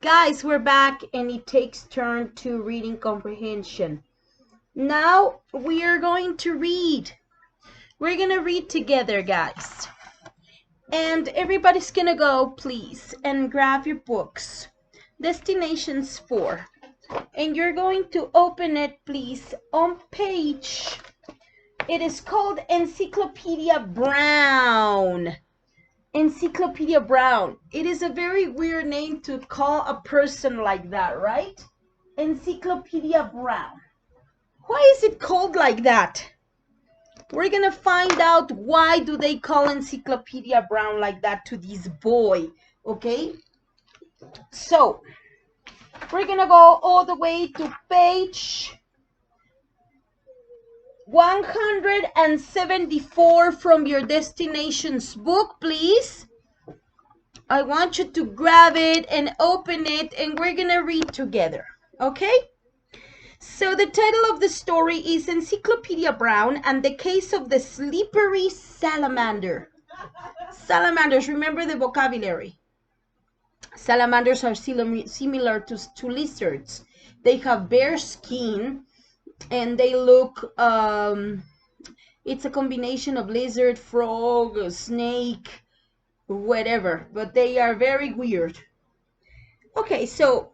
Guys, we're back and it takes turn to reading comprehension. Now we are going to read. We're going to read together, guys. And everybody's going to go, please, and grab your books. Destinations 4. And you're going to open it, please, on page. It is called Encyclopedia Brown. Encyclopedia Brown. It is a very weird name to call a person like that, right? Encyclopedia Brown. Why is it called like that? We're gonna find out why do they call Encyclopedia Brown like that to this boy, okay? So, we're gonna go all the way to page 174 from your destinations book, please. I want you to grab it and open it, and we're gonna read together, okay? So the title of the story is Encyclopedia Brown and the Case of the Slippery Salamander. Salamanders, remember the vocabulary. Salamanders are similar to lizards. They have bare skin and they look, it's a combination of lizard, frog, snake, whatever, but they are very weird. Okay, so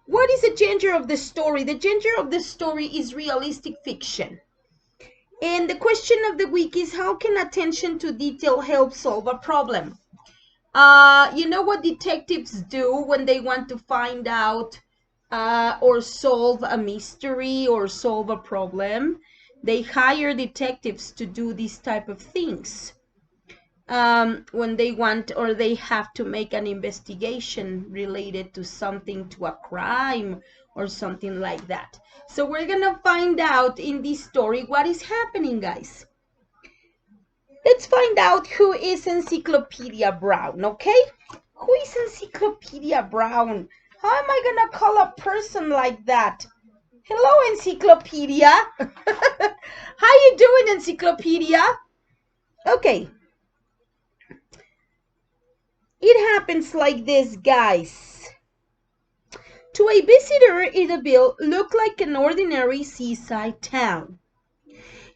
what is the genre of the story? The genre of the story is realistic fiction. And the question of the week is, how can attention to detail help solve a problem? You know what detectives do when they want to find out or solve a mystery or solve a problem? They hire detectives to do these type of things. When they want or they have to make an investigation related to something, to a crime or something like that. So we're gonna find out in this story what is happening, guys. Let's find out who is Encyclopedia Brown, okay? Who is Encyclopedia Brown? How am I gonna call a person like that? Hello, Encyclopedia. How you doing, Encyclopedia? Okay. It happens like this, guys. To a visitor, Idaville looked like an ordinary seaside town.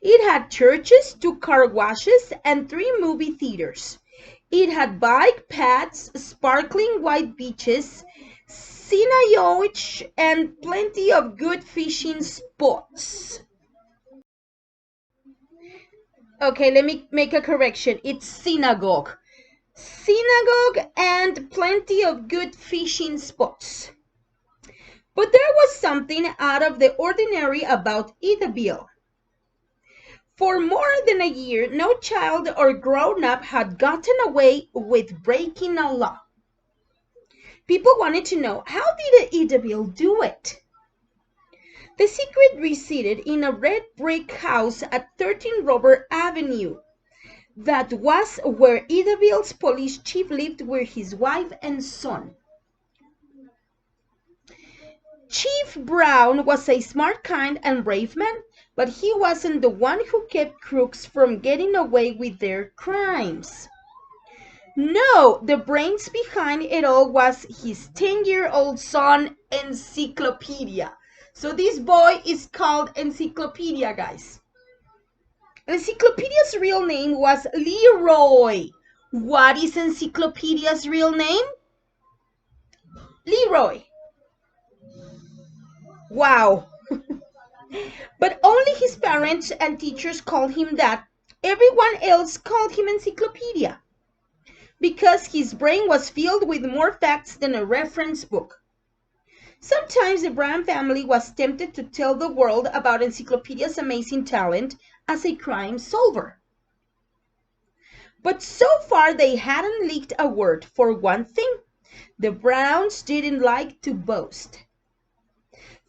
It had churches, 2 car washes, and 3 movie theaters. It had bike paths, sparkling white beaches, synagogues, and plenty of good fishing spots. Okay, let me make a correction. It's synagogue. Synagogue and plenty of good fishing spots. But there was something out of the ordinary about Idaville. For more than a year, no child or grown-up had gotten away with breaking a law. People wanted to know, how did Idaville do it? The secret resided in a red brick house at 13 Robert Avenue. That was where Idaville's police chief lived with his wife and son. Chief Brown was a smart, kind, and brave man, but he wasn't the one who kept crooks from getting away with their crimes. No, the brains behind it all was his 10-year-old son, Encyclopedia. So this boy is called Encyclopedia, guys. Encyclopedia's real name was Leroy. What is Encyclopedia's real name? Leroy. Wow. But only his parents and teachers called him that. Everyone else called him Encyclopedia because his brain was filled with more facts than a reference book. Sometimes the Brown family was tempted to tell the world about Encyclopedia's amazing talent as a crime solver. But so far they hadn't leaked a word. For one thing, the Browns didn't like to boast.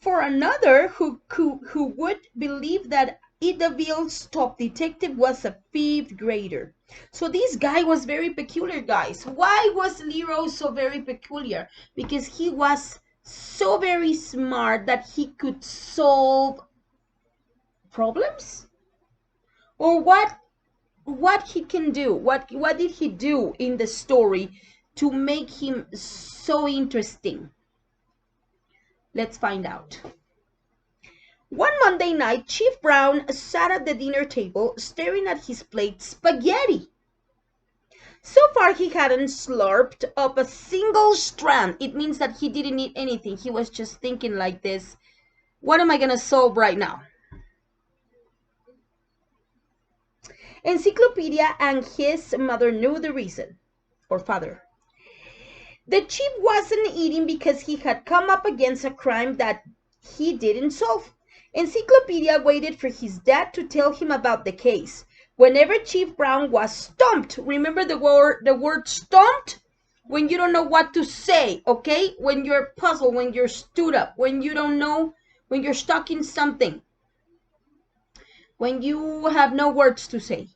For another, who would believe that Idaville's top detective was a 5th grader. So this guy was very peculiar, guys. Why was Leroy so very peculiar? Because he was so very smart that he could solve problems? Or what he can do? What did he do in the story to make him so interesting? Let's find out. One Monday night, Chief Brown sat at the dinner table staring at his plate spaghetti. So far, he hadn't slurped up a single strand. It means that he didn't eat anything. He was just thinking like this, what am I going to solve right now? Encyclopedia and his mother knew the reason, or father. The chief wasn't eating because he had come up against a crime that he didn't solve. Encyclopedia waited for his dad to tell him about the case. Whenever Chief Brown was stumped, remember the word stumped? When you don't know what to say, okay? When you're puzzled, when you're stood up, when you don't know, when you're stuck in something, when you have no words to say.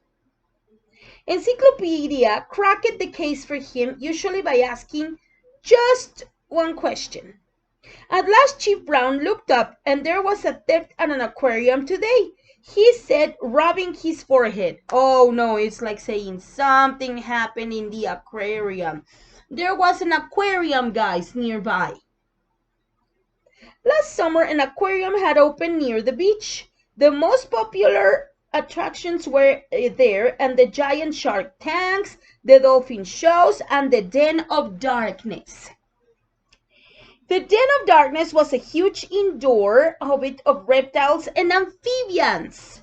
Encyclopedia cracked the case for him, usually by asking just one question. At last, Chief Brown looked up, and there was a theft at an aquarium today, he said, rubbing his forehead. Oh no, it's like saying something happened in the aquarium. There was an aquarium, guys, nearby. Last summer, an aquarium had opened near the beach. The most popular attractions were there, and the giant shark tanks, the dolphin shows, and the Den of Darkness. The Den of Darkness was a huge indoor orbit of reptiles and amphibians.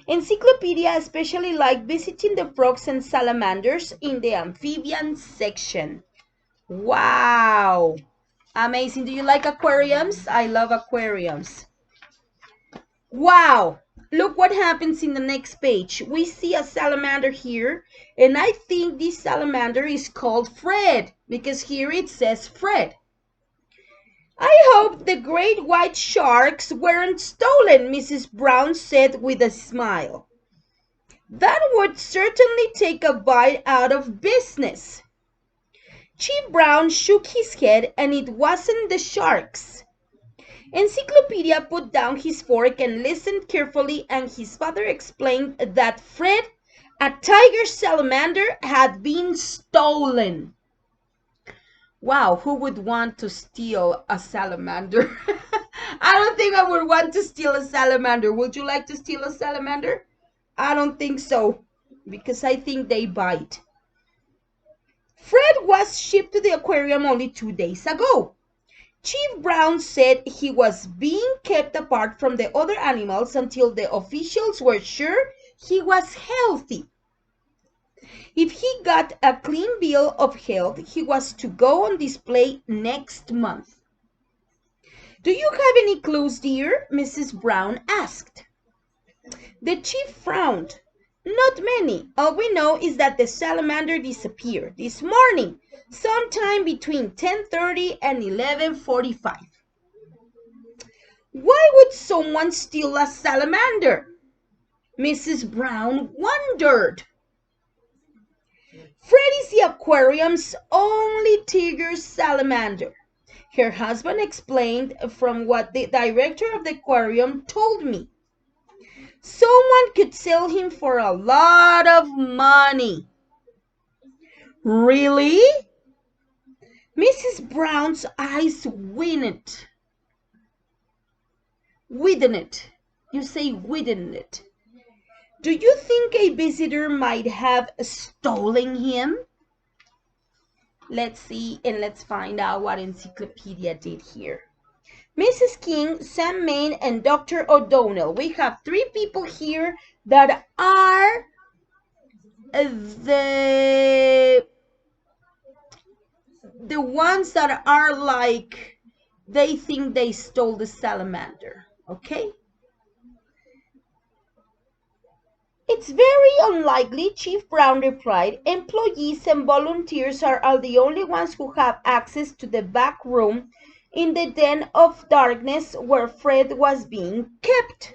Encyclopedia especially liked visiting the frogs and salamanders in the amphibian section. Wow! Amazing. Do you like aquariums? I love aquariums. Wow! Look what happens in the next page. We see a salamander here, and I think this salamander is called Fred, because here it says Fred. I hope the great white sharks weren't stolen, Mrs. Brown said with a smile. That would certainly take a bite out of business. Chief Brown shook his head, and it wasn't the sharks. Encyclopedia put down his fork and listened carefully, and his father explained that Fred, a tiger salamander, had been stolen. Wow, who would want to steal a salamander? I don't think I would want to steal a salamander. Would you like to steal a salamander? I don't think so, because I think they bite. Fred was shipped to the aquarium only 2 days ago. Chief Brown said he was being kept apart from the other animals until the officials were sure he was healthy. If he got a clean bill of health, he was to go on display next month. Do you have any clues, dear? Mrs. Brown asked. The chief frowned. Not many. All we know is that the salamander disappeared this morning, sometime between 10:30 and 11:45. Why would someone steal a salamander? Mrs. Brown wondered. Fred is the aquarium's only tiger salamander. Her husband explained from what the director of the aquarium told me. Someone could sell him for a lot of money. Really? Mrs. Brown's eyes widened. Widened. You say widened. Do you think a visitor might have stolen him? Let's see and let's find out what Encyclopedia did here. Mrs. King, Sam Main, and Dr. O'Donnell. We have 3 people here that are the ones that are like, they think they stole the salamander, okay? It's very unlikely, Chief Brown replied. Employees and volunteers are the only ones who have access to the back room in the Den of Darkness where Fred was being kept.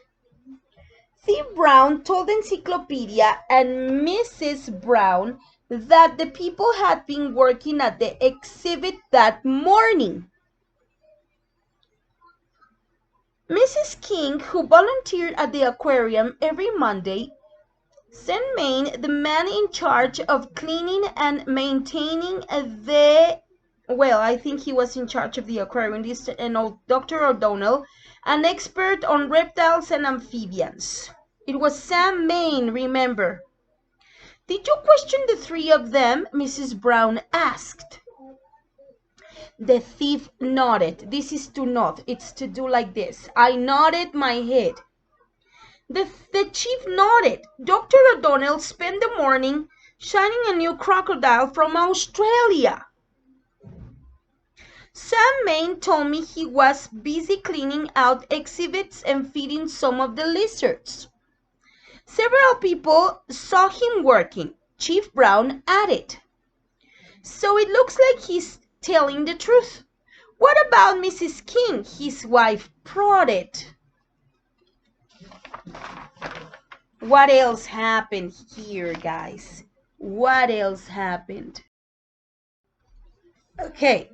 Thief Brown told Encyclopedia and Mrs. Brown that the people had been working at the exhibit that morning. Mrs. King, who volunteered at the aquarium every Monday, Sam Main, the man in charge of cleaning and maintaining the, well, I think he was in charge of the aquarium, and Dr. O'Donnell, an expert on reptiles and amphibians. It was Sam Main, remember. Did you question the three of them? Mrs. Brown asked. The thief nodded. This is to nod. It's to do like this. I nodded my head. The chief nodded. Dr. O'Donnell spent the morning shining a new crocodile from Australia. Sam Main told me he was busy cleaning out exhibits and feeding some of the lizards. Several people saw him working, Chief Brown added. So it looks like he's telling the truth. What about Mrs. King? His wife prodded. What else happened here, guys? What else happened? Okay.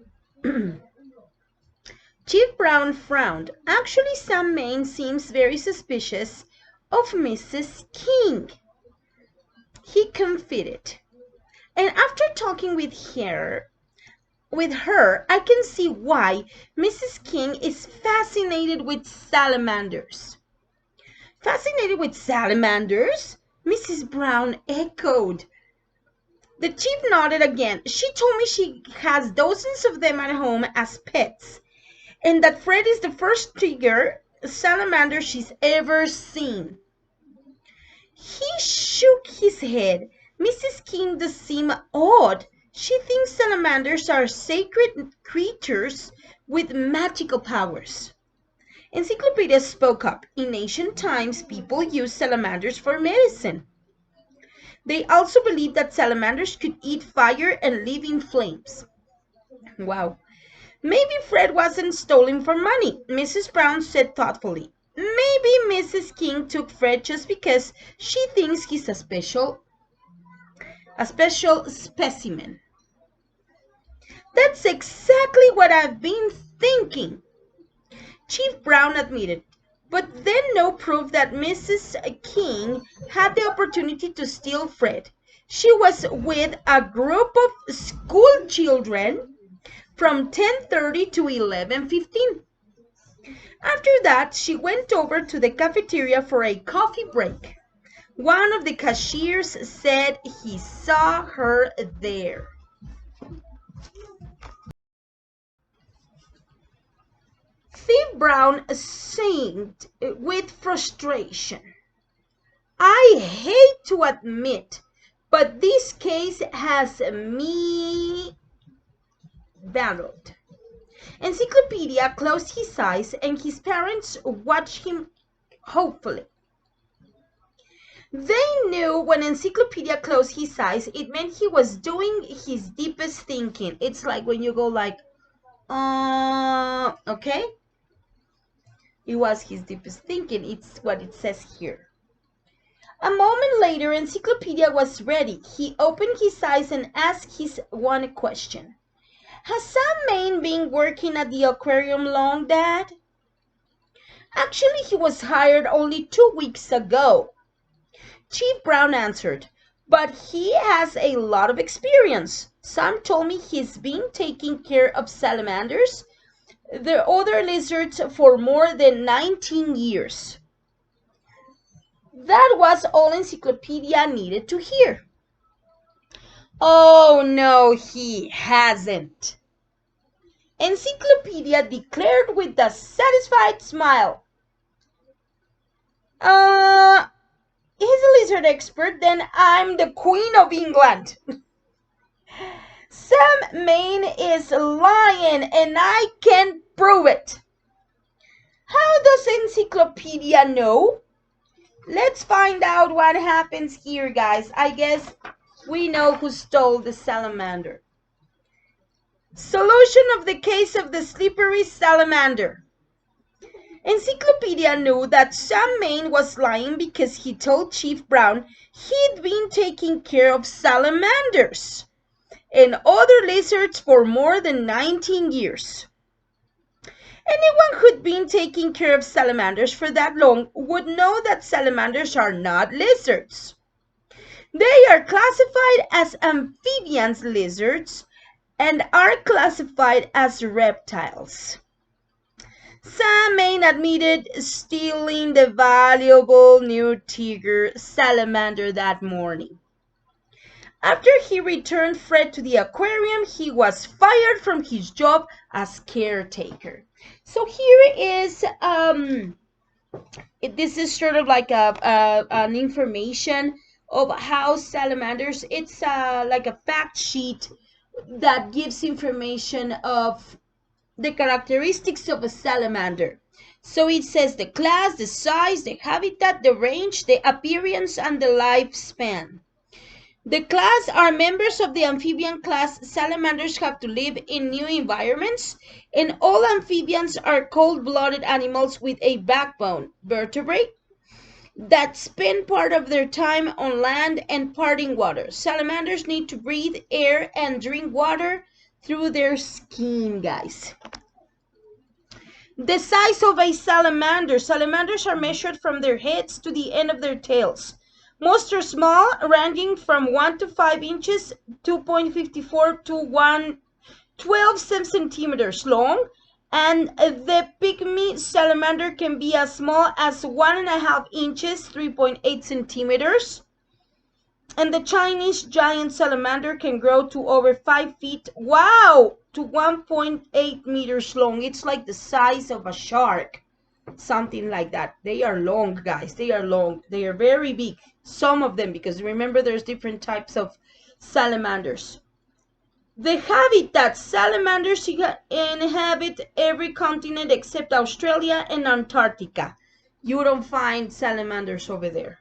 Chief Brown frowned. Actually, Sam Main seems very suspicious of Mrs. King, he confided. And after talking with her, I can see why Mrs. King is fascinated with salamanders. Fascinated with salamanders? Mrs. Brown echoed. The chief nodded again. She told me she has dozens of them at home as pets, and that Fred is the first tiger salamander she's ever seen. He shook his head. Mrs. King does seem odd. She thinks salamanders are sacred creatures with magical powers. Encyclopedia spoke up. In ancient times, people used salamanders for medicine. They also believed that salamanders could eat fire and live in flames. Wow. Maybe Fred wasn't stolen for money, Mrs. Brown said thoughtfully. Maybe Mrs. King took Fred just because she thinks he's a special specimen. That's exactly what I've been thinking, Chief Brown admitted. But then no proof that Mrs. King had the opportunity to steal Fred. She was with a group of school children from 10:30 to 11:15. After that, she went over to the cafeteria for a coffee break. One of the cashiers said he saw her there. Thief Brown seemed with frustration. I hate to admit, but this case has me baffled. Encyclopedia closed his eyes and his parents watched him hopefully. They knew when Encyclopedia closed his eyes, it meant he was doing his deepest thinking. It's like when you go like, okay? It was his deepest thinking. It's what it says here. A moment later, Encyclopedia was ready. He opened his eyes and asked his one question. Has Sam Main been working at the aquarium long, Dad? Actually, he was hired only 2 weeks ago, Chief Brown answered, but he has a lot of experience. Sam told me he's been taking care of salamanders, the other lizards, for more than 19 years. That was all Encyclopedia needed to hear. Oh, no, he hasn't, Encyclopedia declared with a satisfied smile. He's a lizard expert, then I'm the Queen of England. Sam Main is lying, and I can prove it. How does Encyclopedia know? Let's find out what happens here, guys. I guess we know who stole the salamander. Solution of the case of the slippery salamander. Encyclopedia knew that Sam Main was lying because he told Chief Brown he'd been taking care of salamanders and other lizards for more than 19 years. Anyone who'd been taking care of salamanders for that long would know that salamanders are not lizards. They are classified as amphibians, lizards, and are classified as reptiles. Sam Main admitted stealing the valuable new tiger salamander that morning. After he returned Fred to the aquarium, he was fired from his job as caretaker. So here is this is sort of like an information of how salamanders. It's like a fact sheet that gives information of the characteristics of a salamander. So it says the class, the size, the habitat, the range, the appearance, and the lifespan. The class are members of the amphibian class. Salamanders have to live in new environments, and all amphibians are cold-blooded animals with a backbone, vertebrate, that spend part of their time on land and part in water. Salamanders need to breathe air and drink water through their skin, guys. The size of a salamander. Salamanders are measured from their heads to the end of their tails. Most are small, ranging from 1 to 5 inches, 2.54 to 12 centimeters long, and the pygmy salamander can be as small as 1.5 inches, 3.8 centimeters. And the Chinese giant salamander can grow to over 5 feet, wow, to 1.8 meters long. It's like the size of a shark, something like that. They are long, guys. They are long. They are very big. Some of them, because remember there's different types of salamanders. The habitat. Salamanders inhabit every continent except Australia and Antarctica. You don't find salamanders over there.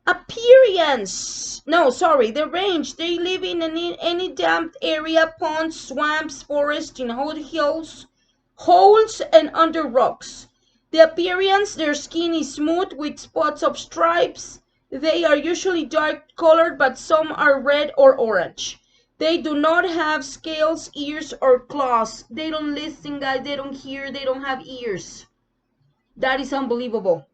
Appearance. No, sorry, the range. They live in any damp area, ponds, swamps, forests, in holes, and under rocks. The appearance, their skin is smooth with spots of stripes. They are usually dark colored, but some are red or orange. They do not have scales, ears, or claws. They don't listen, guys. They don't hear. They don't have ears. That is unbelievable.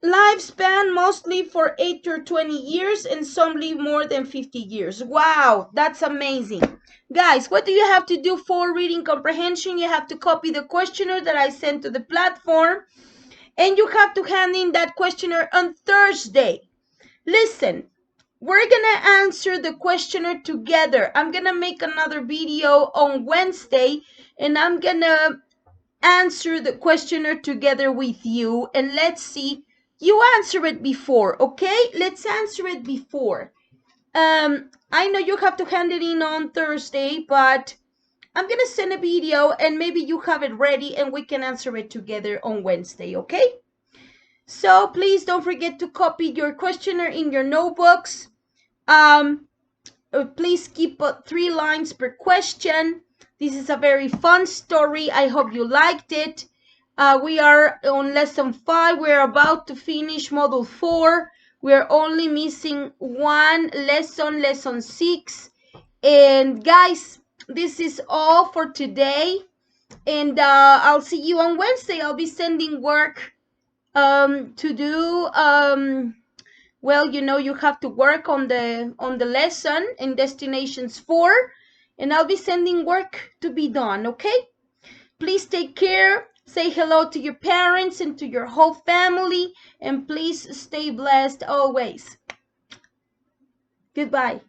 Lifespan mostly for 8 to 20 years, and some live more than 50 years. Wow, that's amazing. Guys, what do you have to do for reading comprehension? You have to copy the questionnaire that I sent to the platform, and you have to hand in that questionnaire on Thursday. Listen, we're gonna answer the questionnaire together. I'm gonna make another video on Wednesday, and I'm gonna answer the questionnaire together with you, and let's see. You answer it before, okay? Let's answer it before. I know you have to hand it in on Thursday, but I'm gonna send a video and maybe you have it ready and we can answer it together on Wednesday, okay? So please don't forget to copy your questionnaire in your notebooks. Please keep 3 lines per question. This is a very fun story. I hope you liked it. We are on lesson 5. We're about to finish module 4. We're only missing one lesson, lesson 6. And guys, this is all for today. And I'll see you on Wednesday. I'll be sending work to do. Well, you know, you have to work on the lesson in Destinations 4. And I'll be sending work to be done, okay? Please take care. Say hello to your parents and to your whole family. And please stay blessed always. Goodbye.